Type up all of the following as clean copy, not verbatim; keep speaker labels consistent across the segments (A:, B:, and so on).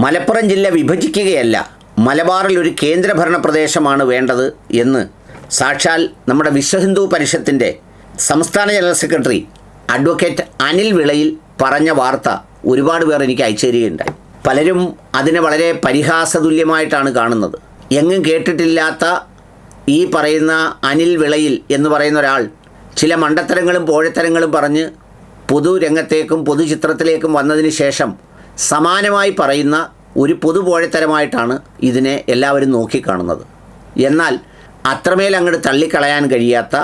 A: മലപ്പുറം ജില്ല വിഭജിക്കുകയല്ല, മലബാറിൽ ഒരു കേന്ദ്രഭരണ പ്രദേശമാണ് വേണ്ടത് എന്ന് സാക്ഷാൽ നമ്മുടെ വിശ്വഹിന്ദു പരിഷത്തിൻ്റെ സംസ്ഥാന ജനറൽ സെക്രട്ടറി അഡ്വക്കേറ്റ് അനിൽ വിളയിൽ പറഞ്ഞ വാർത്ത ഒരുപാട് പേർ എനിക്ക് അയച്ചു തരികയുണ്ടായി. പലരും അതിനെ വളരെ പരിഹാസതുല്യമായിട്ടാണ് കാണുന്നത്. എങ്ങും കേട്ടിട്ടില്ലാത്ത ഈ പറയുന്ന അനിൽ വിളയിൽ എന്ന് പറയുന്ന ഒരാൾ ചില മണ്ടത്തരങ്ങളും പോഴത്തരങ്ങളും പറഞ്ഞ് പൊതുരംഗത്തേക്കും പൊതുചിത്രത്തിലേക്കും വന്നതിന് ശേഷം സമാനമായി പറയുന്ന ഒരു പൊതുപോഴത്തരമായിട്ടാണ് ഇതിനെ എല്ലാവരും നോക്കിക്കാണുന്നത്. എന്നാൽ അത്രമേൽ അങ്ങോട്ട് തള്ളിക്കളയാൻ കഴിയാത്ത,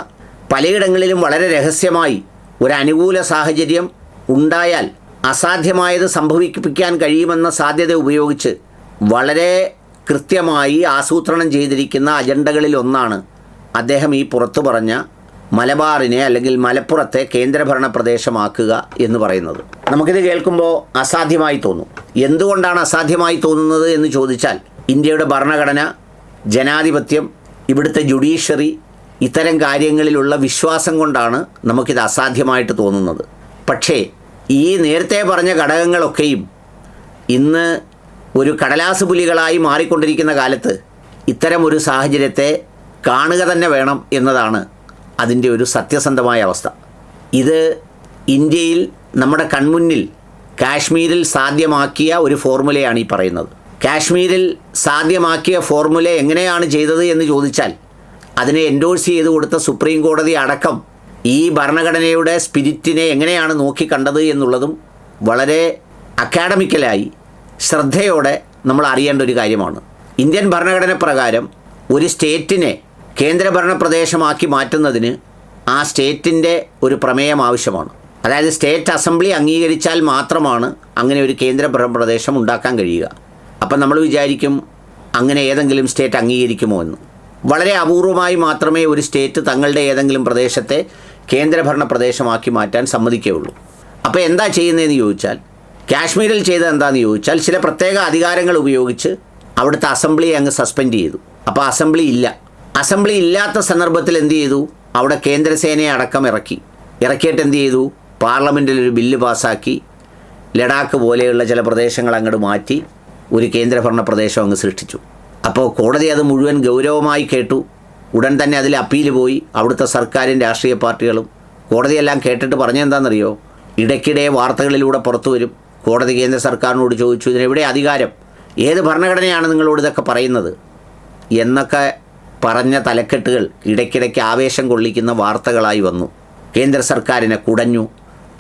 A: പലയിടങ്ങളിലും വളരെ രഹസ്യമായി ഒരു അനുകൂല സാഹചര്യം ഉണ്ടായാൽ അസാധ്യമായത് സംഭവിപ്പിക്കാൻ കഴിയുമെന്ന സാധ്യത ഉപയോഗിച്ച് വളരെ കൃത്യമായി ആസൂത്രണം ചെയ്തിരിക്കുന്ന അജണ്ടകളിൽ ഒന്നാണ് അദ്ദേഹം ഈ പുറത്തു പറഞ്ഞ മലബാറിനെ അല്ലെങ്കിൽ മലപ്പുറത്തെ കേന്ദ്രഭരണ പ്രദേശമാക്കുക എന്ന് പറയുന്നത്. നമുക്കിത് കേൾക്കുമ്പോൾ അസാധ്യമായി തോന്നും. എന്തുകൊണ്ടാണ് അസാധ്യമായി തോന്നുന്നത് എന്ന് ചോദിച്ചാൽ, ഇന്ത്യയുടെ ഭരണഘടന, ജനാധിപത്യം, ഇവിടുത്തെ ജുഡീഷ്യറി, ഇത്തരം കാര്യങ്ങളിലുള്ള വിശ്വാസം കൊണ്ടാണ് നമുക്കിത് അസാധ്യമായിട്ട് തോന്നുന്നത്. പക്ഷേ ഈ നേരത്തെ പറഞ്ഞ ഘടകങ്ങളൊക്കെയും ഇന്ന് ഒരു കടലാസ് പുലികളായി മാറിക്കൊണ്ടിരിക്കുന്ന കാലത്ത് ഇത്തരം ഒരു സാഹചര്യത്തെ കാണുക തന്നെ വേണം എന്നതാണ് അതിൻ്റെ ഒരു സത്യസന്ധമായ അവസ്ഥ. ഇത് ഇന്ത്യയിൽ നമ്മുടെ കൺമുന്നിൽ കാശ്മീരിൽ സാധ്യമാക്കിയ ഒരു ഫോർമുലയാണ് ഈ പറയുന്നത്. കാശ്മീരിൽ സാധ്യമാക്കിയ ഫോർമുല എങ്ങനെയാണ് ചെയ്തത് എന്ന് ചോദിച്ചാൽ, അതിനെ എൻഡോഴ്സ് ചെയ്ത് കൊടുത്ത സുപ്രീം കോടതി അടക്കം ഈ ഭരണഘടനയുടെ സ്പിരിറ്റിനെ എങ്ങനെയാണ് നോക്കിക്കണ്ടത് എന്നുള്ളതും വളരെ അക്കാഡമിക്കലായി ശ്രദ്ധയോടെ നമ്മൾ അറിയേണ്ട ഒരു കാര്യമാണ്. ഇന്ത്യൻ ഭരണഘടന പ്രകാരം ഒരു സ്റ്റേറ്റിനെ കേന്ദ്രഭരണ പ്രദേശമാക്കി മാറ്റുന്നതിന് ആ സ്റ്റേറ്റിൻ്റെ ഒരു പ്രമേയം ആവശ്യമാണ്. അതായത് സ്റ്റേറ്റ് അസംബ്ലി അംഗീകരിച്ചാൽ മാത്രമാണ് അങ്ങനെ ഒരു കേന്ദ്രഭരണ പ്രദേശം ഉണ്ടാക്കാൻ കഴിയുക. അപ്പം നമ്മൾ വിചാരിക്കും, അങ്ങനെ ഏതെങ്കിലും സ്റ്റേറ്റ് അംഗീകരിക്കുമോ എന്ന്. വളരെ അപൂർവമായി മാത്രമേ ഒരു സ്റ്റേറ്റ് തങ്ങളുടെ ഏതെങ്കിലും പ്രദേശത്തെ കേന്ദ്രഭരണ പ്രദേശമാക്കി മാറ്റാൻ സമ്മതിക്കുകയുള്ളൂ. അപ്പോൾ എന്താ ചെയ്യുന്നതെന്ന് ചോദിച്ചാൽ, കാശ്മീരിൽ ചെയ്തത് എന്താണെന്ന് ചോദിച്ചാൽ, ചില പ്രത്യേക അധികാരങ്ങൾ ഉപയോഗിച്ച് അവിടുത്തെ അസംബ്ലിയെ അങ്ങ് സസ്പെൻഡ് ചെയ്തു. അപ്പോൾ അസംബ്ലി ഇല്ല. അസംബ്ലി ഇല്ലാത്ത സന്ദർഭത്തിൽ എന്ത് ചെയ്തു? അവിടെ കേന്ദ്രസേനയെ അടക്കം ഇറക്കിയിട്ട് എന്ത് ചെയ്തു? പാർലമെൻറ്റിൽ ഒരു ബില്ല് പാസ്സാക്കി ലഡാക്ക് പോലെയുള്ള ചില പ്രദേശങ്ങൾ അങ്ങോട്ട് മാറ്റി ഒരു കേന്ദ്രഭരണ പ്രദേശം അങ്ങ് സൃഷ്ടിച്ചു. അപ്പോൾ കോടതി അത് മുഴുവൻ ഗൗരവമായി കേട്ടു. ഉടൻ തന്നെ അതിൽ അപ്പീൽ പോയി. അവിടുത്തെ സർക്കാരും രാഷ്ട്രീയ പാർട്ടികളും കോടതിയെല്ലാം കേട്ടിട്ട് പറഞ്ഞെന്താണെന്നറിയോ? ഇടയ്ക്കിടെ വാർത്തകളിലൂടെ പുറത്തു വരും. കോടതി കേന്ദ്ര സർക്കാരിനോട് ചോദിച്ചു, ഇതിനെവിടെ അധികാരം, ഏത് ഭരണഘടനയാണ് നിങ്ങളോട് ഇതൊക്കെ പറയുന്നത് എന്നൊക്കെ പറഞ്ഞ തലക്കെട്ടുകൾ ഇടയ്ക്കിടയ്ക്ക് ആവേശം കൊള്ളിക്കുന്ന വാർത്തകളായി വന്നു. കേന്ദ്ര സർക്കാരിനെ കുടഞ്ഞു,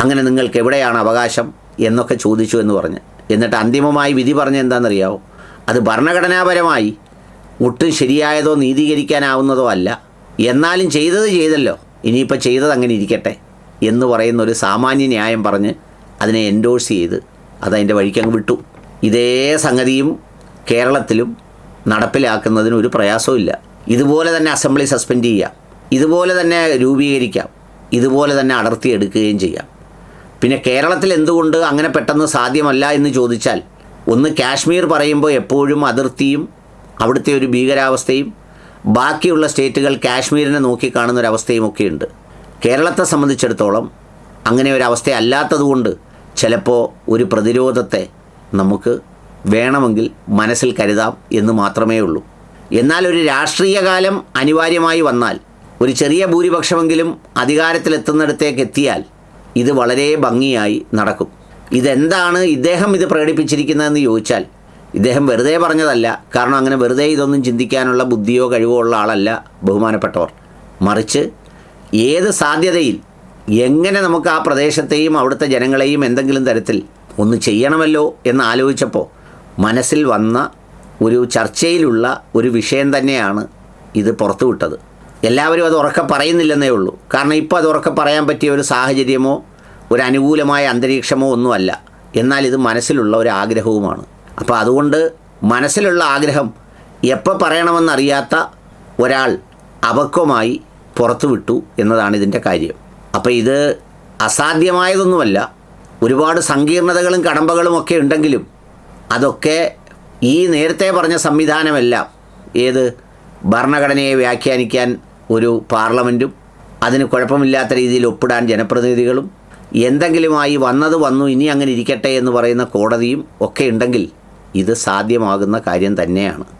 A: അങ്ങനെ നിങ്ങൾക്ക് എവിടെയാണ് അവകാശം എന്നൊക്കെ ചോദിച്ചു എന്ന് പറഞ്ഞ്. എന്നിട്ട് അന്തിമമായി വിധി പറഞ്ഞ എന്താണെന്നറിയാമോ? അത് ഭരണഘടനാപരമായി ഒട്ടും ശരിയായതോ നീതീകരിക്കാനാവുന്നതോ അല്ല, എന്നാലും ചെയ്തല്ലോ, ഇനിയിപ്പോൾ ചെയ്തത് അങ്ങനെ ഇരിക്കട്ടെ എന്ന് പറയുന്ന ഒരു സാമാന്യ ന്യായം പറഞ്ഞ് അതിനെ എൻഡോഴ്സ് ചെയ്ത് അതതിൻ്റെ വഴിക്കങ്ങ് വിട്ടു. ഇതേ സംഗതിയും കേരളത്തിലും നടപ്പിലാക്കുന്നതിന് ഒരു പ്രയാസവും ഇല്ല. ഇതുപോലെ തന്നെ അസംബ്ലി സസ്പെൻഡ് ചെയ്യാം, ഇതുപോലെ തന്നെ രൂപീകരിക്കാം, ഇതുപോലെ തന്നെ അടർത്തിയെടുക്കുകയും ചെയ്യാം. പിന്നെ കേരളത്തിൽ എന്തുകൊണ്ട് അങ്ങനെ പെട്ടെന്ന് സാധ്യമല്ല എന്ന് ചോദിച്ചാൽ, ഒന്ന് കാശ്മീർ പറയുമ്പോൾ എപ്പോഴും അതിർത്തിയും അവിടുത്തെ ഒരു ഭീകരാവസ്ഥയും ബാക്കിയുള്ള സ്റ്റേറ്റുകൾ കാശ്മീരിനെ നോക്കിക്കാണുന്നൊരവസ്ഥയും ഒക്കെയുണ്ട്. കേരളത്തെ സംബന്ധിച്ചിടത്തോളം അങ്ങനെ ഒരവസ്ഥ അല്ലാത്തതുകൊണ്ട് ചിലപ്പോൾ ഒരു പ്രതിരോധത്തെ നമുക്ക് വേണമെങ്കിൽ മനസ്സിൽ കരുതാം എന്ന് മാത്രമേ ഉള്ളൂ. എന്നാൽ ഒരു രാഷ്ട്രീയ കാലം അനിവാര്യമായി വന്നാൽ, ഒരു ചെറിയ ഭൂരിപക്ഷമെങ്കിലും അധികാരത്തിലെത്തുന്നിടത്തേക്ക് എത്തിയാൽ ഇത് വളരെ ഭംഗിയായി നടക്കും. ഇതെന്താണ് ഇദ്ദേഹം ഇത് പ്രകടിപ്പിച്ചിരിക്കുന്നതെന്ന് ചോദിച്ചാൽ, ഇദ്ദേഹം വെറുതെ പറഞ്ഞതല്ല. കാരണം അങ്ങനെ വെറുതെ ഇതൊന്നും ചിന്തിക്കാനുള്ള ബുദ്ധിയോ കഴിവോ ഉള്ള ആളല്ല ബഹുമാനപ്പെട്ടവർ. മറിച്ച് ഏത് സാധ്യതയിൽ എങ്ങനെ നമുക്ക് ആ പ്രദേശത്തെയും അവിടുത്തെ ജനങ്ങളെയും എന്തെങ്കിലും തരത്തിൽ ഒന്ന് ചെയ്യണമല്ലോ എന്ന് ആലോചിച്ചപ്പോൾ മനസ്സിൽ വന്ന ഒരു ചർച്ചയിലുള്ള ഒരു വിഷയം തന്നെയാണ് ഇത് പുറത്തുവിട്ടത്. എല്ലാവരും അത് ഉറക്കെ പറയുന്നില്ലെന്നേ ഉള്ളൂ. കാരണം ഇപ്പോൾ അത് ഉറക്കെ പറയാൻ പറ്റിയ ഒരു സാഹചര്യമോ ഒരു അനുകൂലമായ അന്തരീക്ഷമോ ഒന്നുമല്ല. എന്നാൽ ഇത് മനസ്സിലുള്ള ഒരു ആഗ്രഹവുമാണ്. അപ്പോൾ അതുകൊണ്ട് മനസ്സിലുള്ള ആഗ്രഹം എപ്പോൾ പറയണമെന്നറിയാത്ത ഒരാൾ അപക്വമായി പുറത്തു വിട്ടു എന്നതാണ് ഇതിൻ്റെ കാര്യം. അപ്പോൾ ഇത് അസാധ്യമായതൊന്നുമല്ല. ഒരുപാട് സങ്കീർണതകളും കടമ്പകളും ഒക്കെ ഉണ്ടെങ്കിലും അതൊക്കെ ഈ നേരത്തെ പറഞ്ഞ സംവിധാനമെല്ലാം, ഏത് ഭരണഘടനയെ വ്യാഖ്യാനിക്കാൻ ഒരു പാർലമെൻറ്റും അതിന് കുഴപ്പമില്ലാത്ത രീതിയിൽ ഒപ്പിടാൻ ജനപ്രതിനിധികളും, എന്തെങ്കിലുമായി വന്നു ഇനി അങ്ങനെ ഇരിക്കട്ടെ എന്ന് പറയുന്ന കോടതിയും ഒക്കെ ഉണ്ടെങ്കിൽ ഇത് സാധ്യമാകുന്ന കാര്യം തന്നെയാണ്.